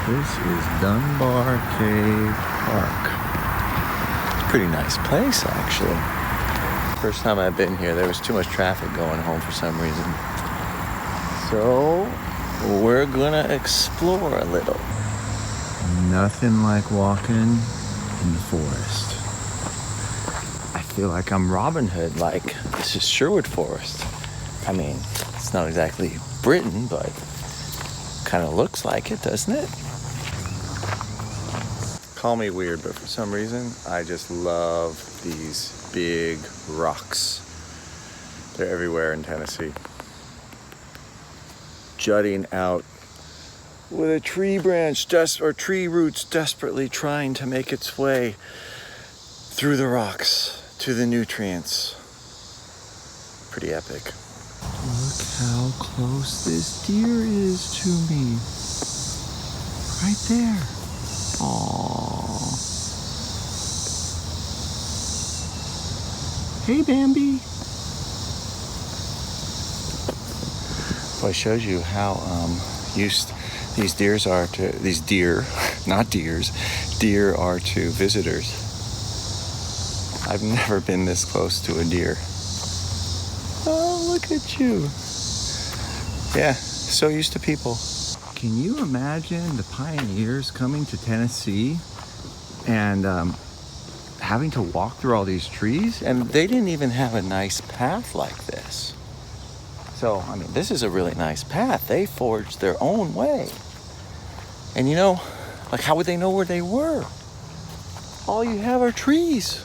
This is Dunbar Cave Park. Pretty nice place, actually. First time I've been here, there was too much traffic going home for some reason. So, we're gonna explore a little. Nothing like walking in the forest. I feel like I'm Robin Hood, like this is Sherwood Forest. I mean, it's not exactly Britain, but kind of looks like it, doesn't it? Call me weird, but for some reason, I just love these big rocks. They're everywhere in Tennessee. Jutting out with a tree branch or tree roots desperately trying to make its way through the rocks to the nutrients. Pretty epic. Look how close this deer is to me. Right there. Aww. Hey, Bambi. Well, it shows you how used these deer are to deer are to visitors. I've never been this close to a deer. Oh, look at you. Yeah, so used to people. Can you imagine the pioneers coming to Tennessee and having to walk through all these trees? And they didn't even have a nice path like this. So, I mean, this is a really nice path. They forged their own way. And you know, like, how would they know where they were? All you have are trees.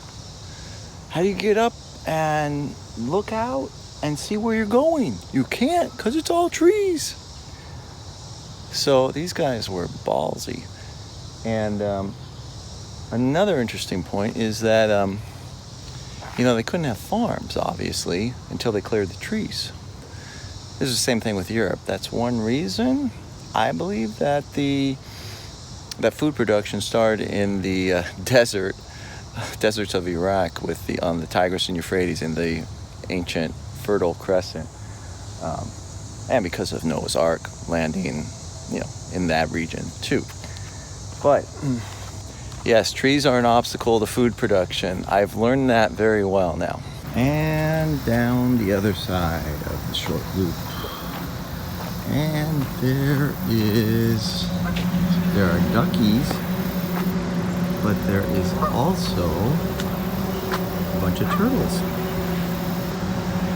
How do you get up and look out and see where you're going? You can't, because it's all trees. So these guys were ballsy. And another interesting point is that, they couldn't have farms, obviously, until they cleared the trees. This is the same thing with Europe. That's one reason, I believe, that food production started in the deserts of Iraq on the Tigris and Euphrates in the ancient Fertile Crescent, and because of Noah's Ark landing, in that region too. But yes, trees are an obstacle to food production. I've learned that very well now. And down the other side of the short loop. And there are duckies, but there is also a bunch of turtles.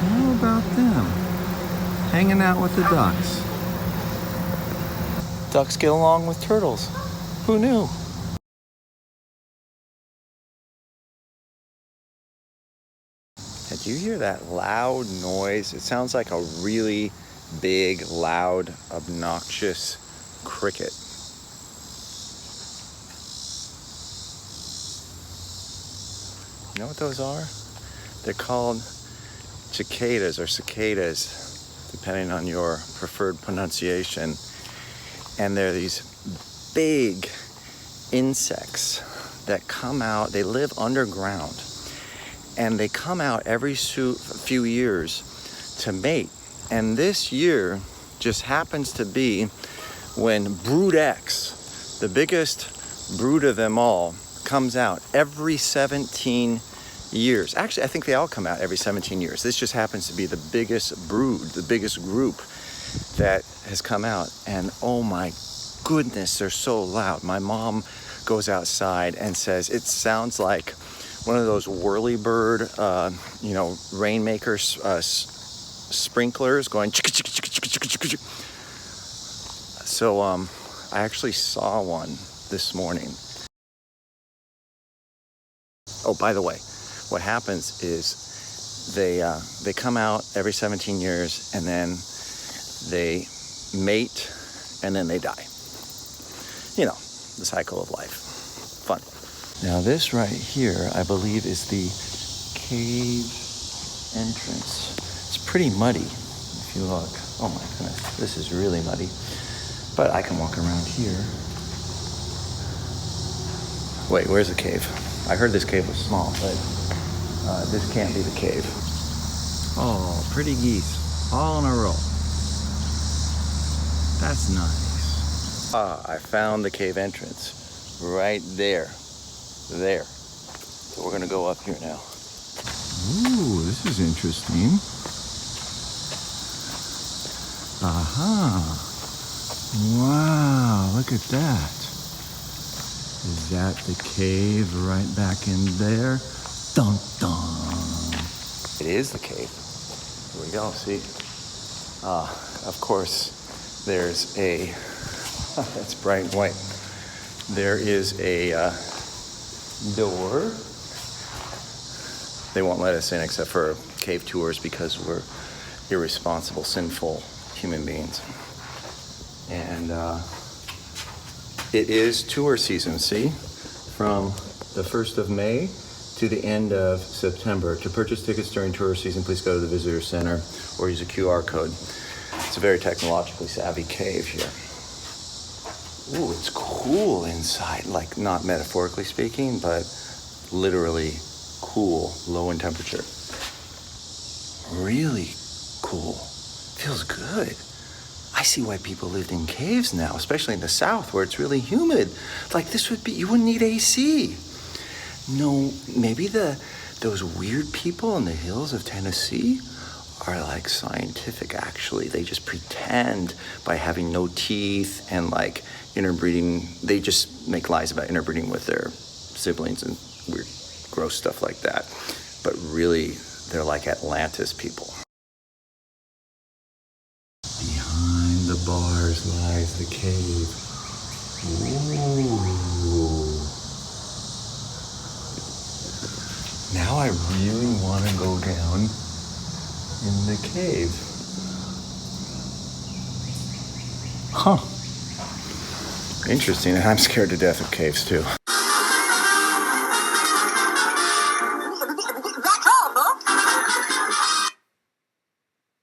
How about them? Hanging out with the ducks. Ducks get along with turtles. Who knew? Did you hear that loud noise? It sounds like a really big, loud, obnoxious cricket. You know what those are? They're called cicadas or cicadas, depending on your preferred pronunciation. And they're these big insects that come out. They live underground. And they come out every few years to mate. And this year just happens to be when brood X, the biggest brood of them all, comes out every 17 years. Actually, I think they all come out every 17 years. This just happens to be the biggest brood, the biggest group that has come out. And oh my goodness, they're so loud. My mom goes outside and says it sounds like one of those whirlybird, rainmaker sprinklers going chicka chicka chicka chicka chicka chicka. So I actually saw one this morning. Oh, by the way, what happens is they come out every 17 years and then they mate and then they die. You know, the cycle of life. Fun. Now this right here, I believe, is the cave entrance. It's pretty muddy if you look. Oh my goodness, this is really muddy. But I can walk around here. Wait, where's the cave? I heard this cave was small, but this can't be the cave. Oh, pretty geese, all in a row. That's nice. I found the cave entrance right there. There. So we're gonna go up here now. Ooh, this is interesting. Aha. Wow, look at that. Is that the cave right back in there? Dun dun. It is the cave. Here we go, see? Of course, there's a, that's bright and white. There is a door. They won't let us in except for cave tours because we're irresponsible, sinful human beings. And it is tour season, see? From the 1st of May to the end of September. To purchase tickets during tour season, please go to the visitor center or use a QR code. It's a very technologically savvy cave here. Ooh, it's cool inside, like not metaphorically speaking, but literally cool, low in temperature. Really cool. Feels good. I see why people lived in caves now, especially in the South where it's really humid. Like this would be, you wouldn't need AC. No, maybe those weird people in the hills of Tennessee are like scientific actually. They just pretend by having no teeth and like interbreeding. They just make lies about interbreeding with their siblings and weird, gross stuff like that. But really, they're like Atlantis people. Behind the bars lies the cave. Ooh. Now I really want to go down in the cave. Huh. Interesting, and I'm scared to death of caves too.